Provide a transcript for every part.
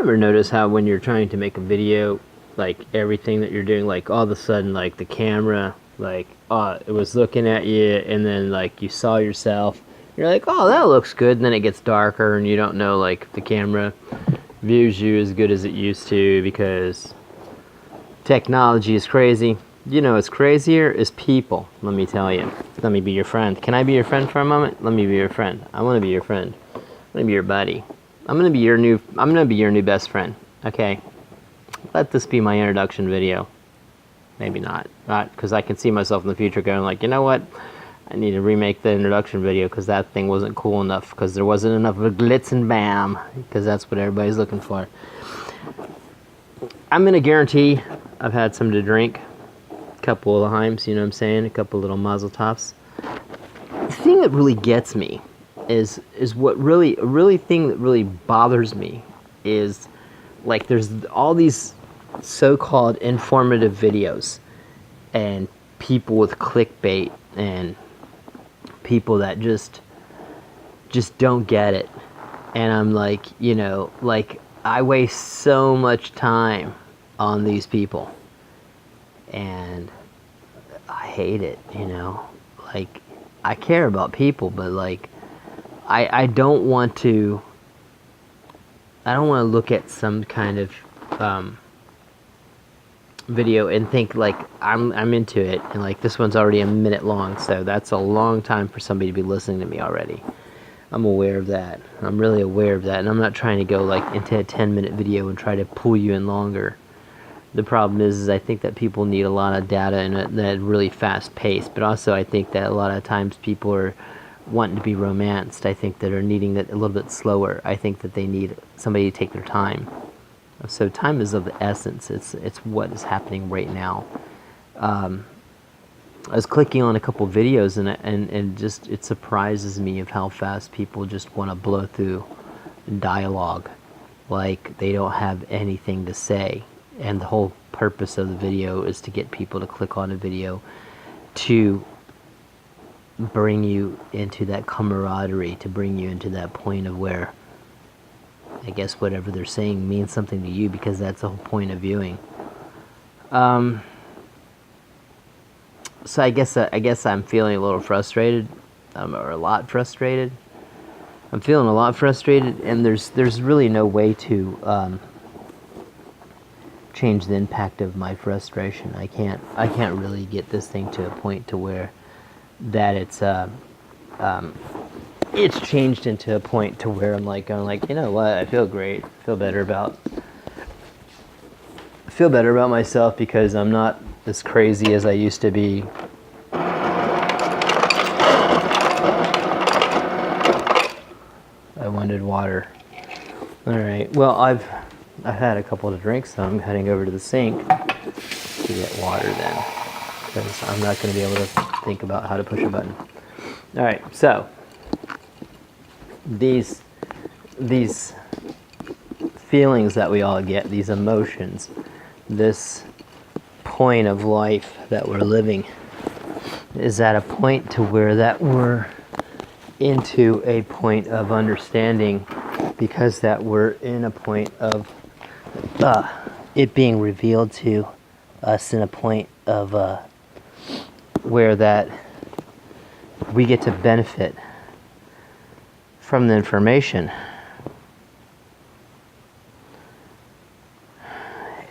ever notice how when you're trying to make a video, like everything that you're doing, like all of a sudden, like the camera, like it was looking at you, and then like you saw yourself, you're like, oh, that looks good, and then it gets darker, and you don't know, like the camera views you as good as it used to because technology is crazy. You know, what's crazier is people. Let me tell you. Let me be your friend. Can I be your friend for a moment? Let me be your friend. I want to be your friend. I want to be your buddy. I'm gonna be your new best friend. Okay. Let this be my introduction video. Maybe not, because I can see myself in the future going like, you know what? I need to remake the introduction video because that thing wasn't cool enough, because there wasn't enough of a glitz and bam, because that's what everybody's looking for. I'm gonna guarantee I've had some to drink, a couple of Heims, you know what I'm saying, a couple little Mazel Tovs. The thing that really gets me is what really thing that really bothers me is like there's all these so-called informative videos and people with clickbait and people that just don't get it, and I'm like, you know, like I waste so much time on these people and I hate it, you know. Like, I care about people, but like I don't want to look at some kind of video and think like I'm into it, and like this one's already a minute long, so that's a long time for somebody to be listening to me already. I'm aware of that. I'm really aware of that, and I'm not trying to go like into a 10-minute video and try to pull you in longer. The problem is I think that people need a lot of data and that really fast pace, but also I think that a lot of times people are wanting to be romanced. I think that are needing it a little bit slower. I think that they need somebody to take their time. So time is of the essence. It's what is happening right now. I was clicking on a couple videos and just it surprises me of how fast people just want to blow through dialogue, like they don't have anything to say. And the whole purpose of the video is to get people to click on a video to bring you into that camaraderie, to bring you into that point of where I guess whatever they're saying means something to you, because that's the whole point of viewing. So I guess I'm feeling a little frustrated, or a lot frustrated. I'm feeling a lot frustrated, and there's really no way to change the impact of my frustration. I can't really get this thing to a point to where that it's changed into a point to where I'm like going like, you know what, I feel great, I feel better about myself because I'm not as crazy as I used to be. I wanted water. Alright, well I've had a couple of drinks, so I'm heading over to the sink to get water then, because I'm not going to be able to think about how to push a button. Alright, so these feelings that we all get, these emotions, this point of life that we're living is at a point to where that we're into a point of understanding, because that we're in a point of it being revealed to us in a point of where that we get to benefit from the information.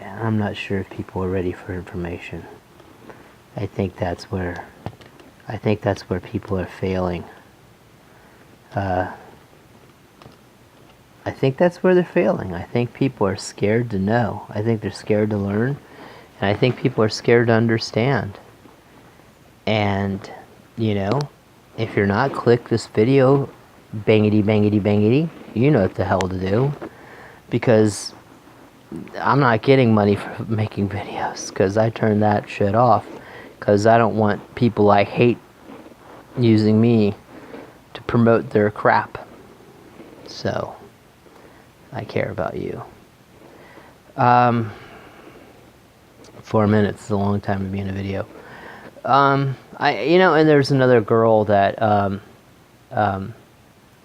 And I'm not sure if people are ready for information. I think that's where people are failing. I think that's where they're failing. I think people are scared to know. I think they're scared to learn. And I think people are scared to understand. And, you know, if you're not, click this video, bangity, bangity, bangity. You know what the hell to do. Because I'm not getting money for making videos. Because I turn that shit off. Because I don't want people I hate using me to promote their crap. So I care about you. 4 minutes is a long time to be in a video. And there's another girl that I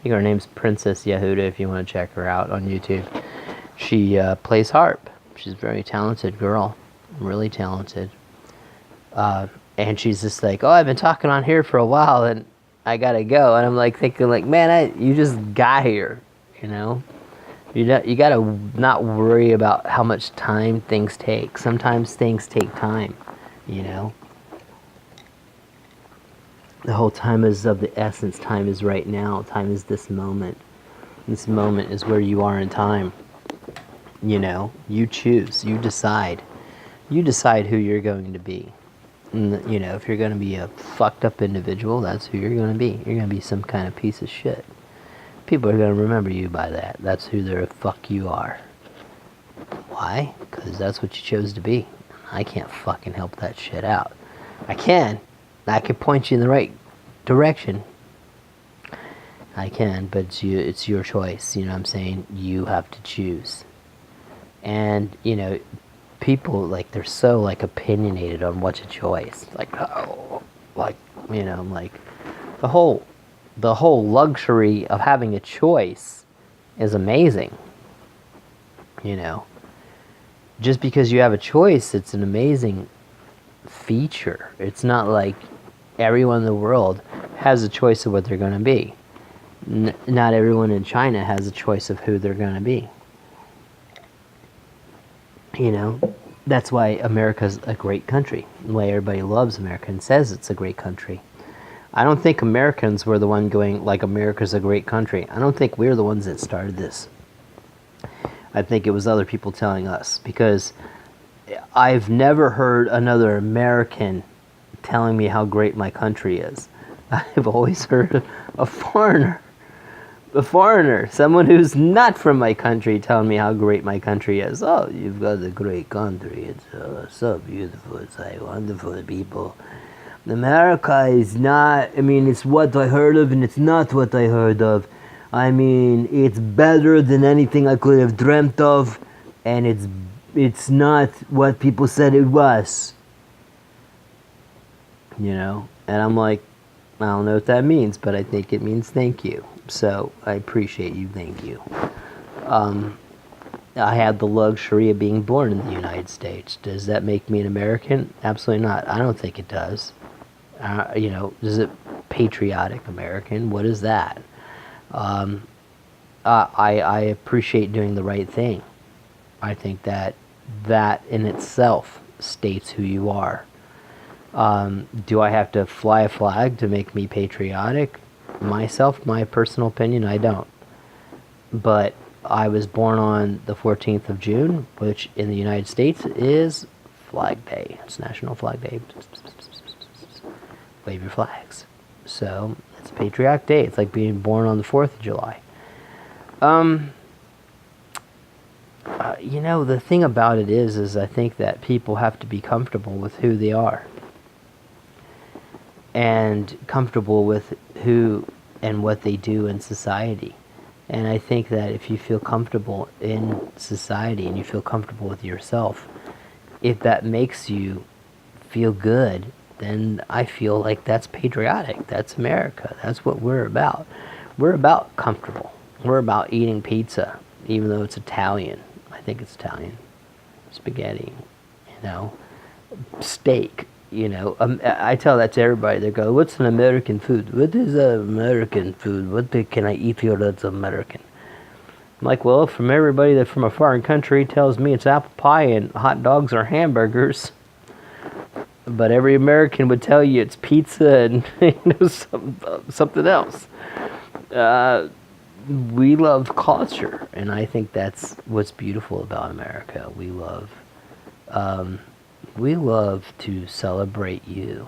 think her name's Princess Yehuda, if you want to check her out on YouTube. She plays harp. She's a very talented girl, really talented. And she's just like, oh, I've been talking on here for a while, and I gotta go. And I'm like thinking, like, man, you just got here, you know. You gotta not worry about how much time things take. Sometimes things take time, you know. The whole time is of the essence. Time is right now. Time is this moment. This moment is where you are in time. You know, you choose, you decide. You decide who you're going to be. And, you know, if you're going to be a fucked up individual, that's who you're going to be. You're going to be some kind of piece of shit. People are going to remember you by that. That's who the fuck you are. Why? Because that's what you chose to be. I can't fucking help that shit out. I can point you in the right direction. I can, but it's your choice. You know what I'm saying? You have to choose. And, you know, people, like, they're so, like, opinionated on what's a choice. Like, oh, like, you know, like, the whole luxury of having a choice is amazing. You know, just because you have a choice, it's an amazing feature. It's not like everyone in the world has a choice of what they're going to be. Not everyone in China has a choice of who they're going to be. You know, that's why America's a great country. Why everybody loves America and says it's a great country. I don't think Americans were the one going, like, America's a great country. I don't think we're the ones that started this. I think it was other people telling us. Because I've never heard another American telling me how great my country is. I've always heard a foreigner, someone who's not from my country, telling me how great my country is. Oh, you've got a great country. It's so beautiful. It's like wonderful people. America is not, I mean, it's what I heard of and it's not what I heard of. I mean, it's better than anything I could have dreamt of, and it's not what people said it was. You know? And I'm like, I don't know what that means, but I think it means thank you. So I appreciate you, thank you. I had the luxury of being born in the United States. Does that make me an American? Absolutely not. I don't think it does. You know, is it patriotic American? What is that? I appreciate doing the right thing. I think that in itself states who you are. Do I have to fly a flag to make me patriotic? Myself, my personal opinion, I don't. But I was born on the 14th of June, which in the United States is Flag Day. It's National Flag Day. Wave your flags. So, it's Patriotic Day. It's like being born on the 4th of July. You know, the thing about it is I think that people have to be comfortable with who they are. And comfortable with who and what they do in society. And I think that if you feel comfortable in society and you feel comfortable with yourself, if that makes you feel good, then I feel like that's patriotic. That's America. That's what we're about. We're about comfortable. We're about eating pizza, even though it's Italian. I think it's Italian. Spaghetti, you know. Steak, you know. I tell that to everybody. They go, what's an American food? What is American food? What can I eat here that's American? I'm like, well, from everybody that from a foreign country tells me it's apple pie and hot dogs or hamburgers. But every American would tell you it's pizza and you know, something else. We love culture, and I think that's what's beautiful about America. We love to celebrate you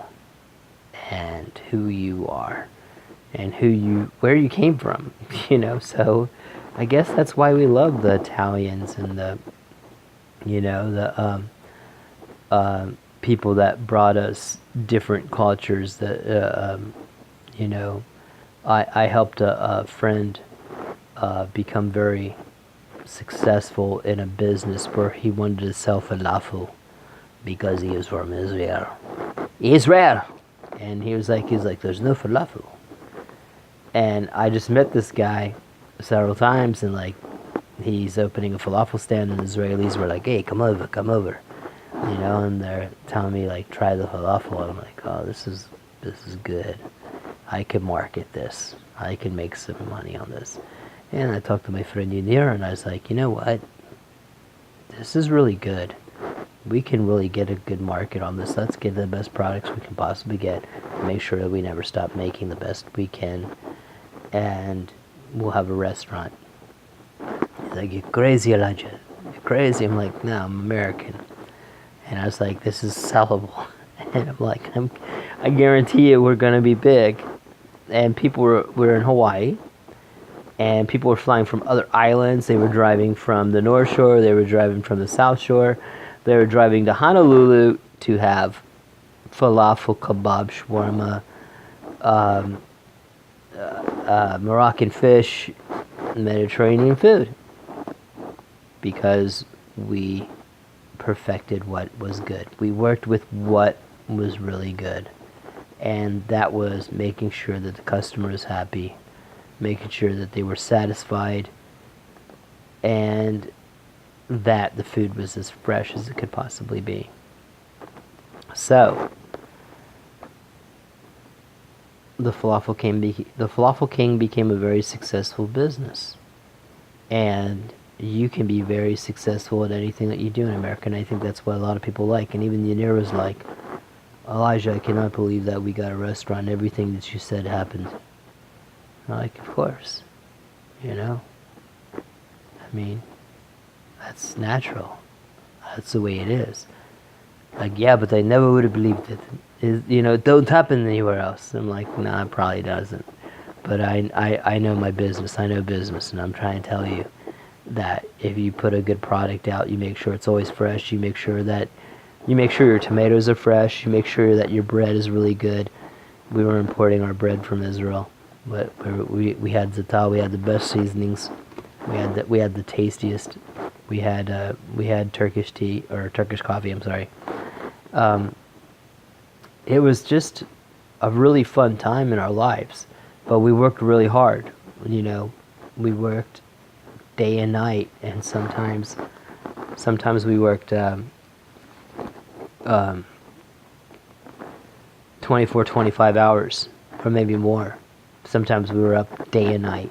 and who you are and where you came from. You know, so I guess that's why we love the Italians and the people that brought us different cultures. That you know, I helped a friend become very successful in a business where he wanted to sell falafel because he was from Israel. And he was like, there's no falafel. And I just met this guy several times, and like, he's opening a falafel stand, and Israelis were like, "Hey, come over," and they're telling me like, "Try the falafel." And I'm like, "Oh, this is good. I can market this. I can make some money on this." And I talked to my friend Yanir, and I was like, "You know what? This is really good. We can really get a good market on this. Let's get the best products we can possibly get. Make sure that we never stop making the best we can, and we'll have a restaurant." He's like, "You're crazy, Elijah. You're crazy." I'm like, "No, I'm American." And I was like, "This is sellable." And I'm like, I guarantee you we're going to be big. And people were in Hawaii, and people were flying from other islands. They were driving from the North Shore. They were driving from the South Shore. They were driving to Honolulu to have falafel, kebab, shawarma, Moroccan fish, Mediterranean food, because we perfected what was good. We worked with what was really good, and that was making sure that the customer is happy, making sure that they were satisfied, and that the food was as fresh as it could possibly be. So the Falafel King became a very successful business, and you can be very successful at anything that you do in America, and I think that's what a lot of people like. And even Yanir was like, "Elijah, I cannot believe that we got a restaurant and everything that you said happened." I'm like, "Of course, I mean, that's natural. That's the way it is." Like, "Yeah, but I never would have believed it. It don't happen anywhere else." I'm like, "Nah, it probably doesn't. But I know my business. I know business, and I'm trying to tell you that if you put a good product out, you make sure it's always fresh. You make sure your tomatoes are fresh. You make sure that your bread is really good." We were importing our bread from Israel, but we had za'atar. We had the best seasonings. We had the tastiest. We had Turkish tea, or Turkish coffee. I'm sorry. It was just a really fun time in our lives, but we worked really hard. We worked day and night, and sometimes we worked 24, 25 hours, or maybe more. Sometimes we were up day and night,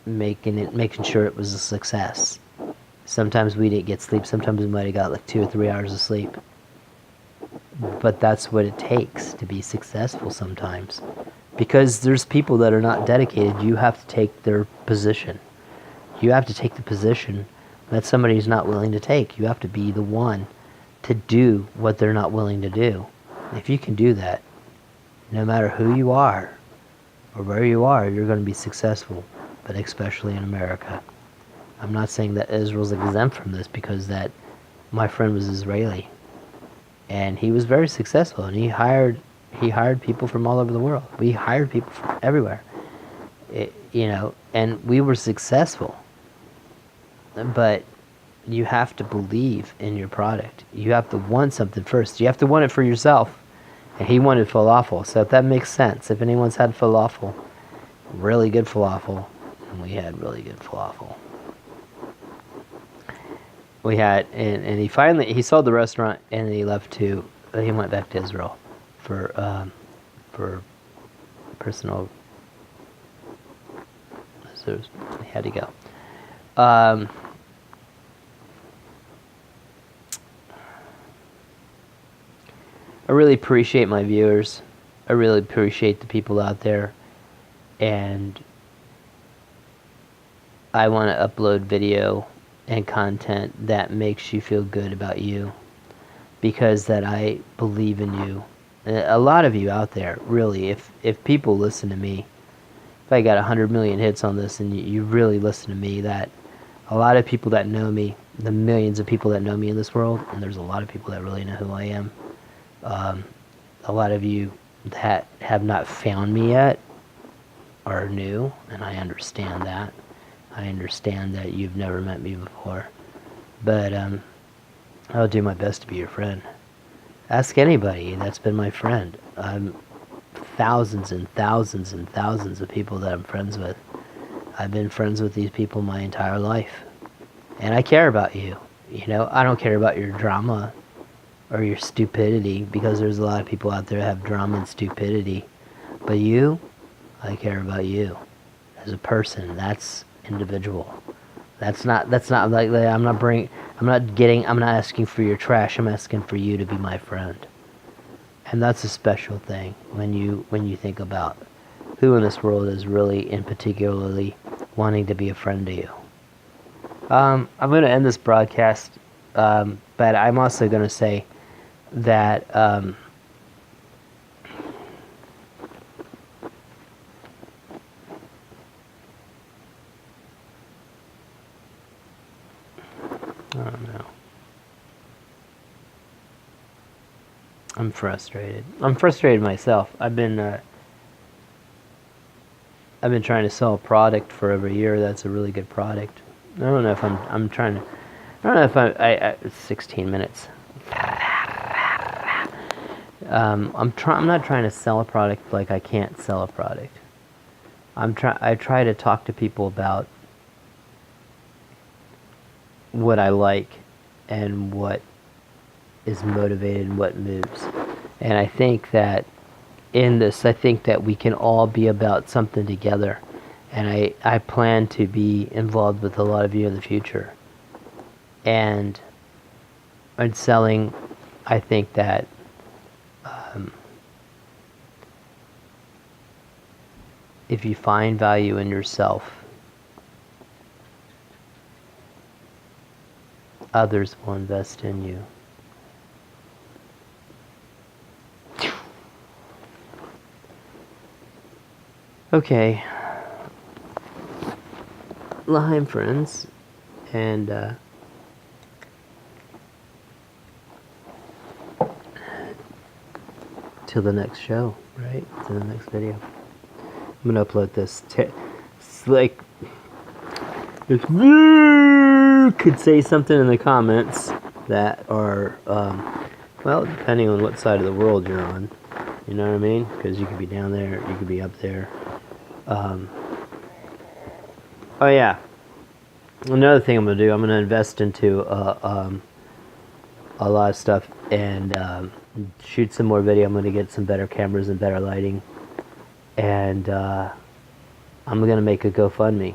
making sure it was a success. Sometimes we didn't get sleep. Sometimes we might have got like 2 or 3 hours of sleep. But that's what it takes to be successful sometimes. Because there's people that are not dedicated. You have to take their position. You have to take the position that somebody's not willing to take. You have to be the one to do what they're not willing to do. If you can do that, no matter who you are or where you are, you're going to be successful, but especially in America. I'm not saying that Israel's exempt from this, because that my friend was Israeli, and he was very successful, and he hired people from all over the world. We hired people from everywhere, and we were successful. But you have to believe in your product. You have to want something first. You have to want it for yourself. And he wanted falafel, so if that makes sense. If anyone's had falafel, really good falafel, and we had really good falafel. We had, and he sold the restaurant, and he went back to Israel for personal, so he had to go. I really appreciate my viewers. I really appreciate the people out there, and I want to upload video and content that makes you feel good about you, because that I believe in you. A lot of you out there, really, if people listen to me, if I got 100 million hits on this and you really listen to me, that a lot of people that know me, the millions of people that know me in this world, and there's a lot of people that really know who I am, a lot of you that have not found me yet are new, and I understand that. I understand that you've never met me before, but I'll do my best to be your friend. Ask anybody that's been my friend. Thousands and thousands and thousands of people that I'm friends with. I've been friends with these people my entire life. And I care about you. You know, I don't care about your drama or your stupidity, because there's a lot of people out there that have drama and stupidity. But you, I care about you as a person. That's individual. That's not like, I'm not asking for your trash. I'm asking for you to be my friend. And that's a special thing when you think about who in this world is really in particularly wanting to be a friend to you. I'm going to end this broadcast, but I'm also going to say that I don't know. I'm frustrated. I'm frustrated myself. I've been trying to sell a product for over a year. That's a really good product. I don't know if I'm trying to. I don't know if it's 16 minutes. I'm not trying to sell a product like I can't sell a product. I try to talk to people about what I like and what is motivated and what moves. And I think that in this, I think that we can all be about something together. And I plan to be involved with a lot of you in the future. And in selling, I think that if you find value in yourself, others will invest in you. Okay. L'chaim, friends. And till the next show, right? To the next video. I'm gonna upload this. It's like, if you could say something in the comments that are, well, depending on what side of the world you're on, you know what I mean? Because you could be down there, you could be up there. Oh yeah, another thing I'm gonna do, I'm gonna invest into a lot of stuff and shoot some more video. I'm gonna get some better cameras and better lighting. And I'm going to make a GoFundMe.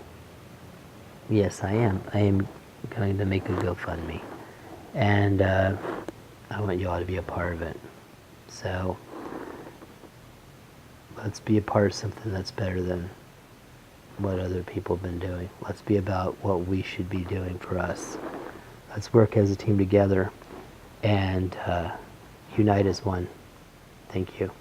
Yes, I am. I am going to make a GoFundMe. And I want you all to be a part of it. So let's be a part of something that's better than what other people have been doing. Let's be about what we should be doing for us. Let's work as a team together and unite as one. Thank you.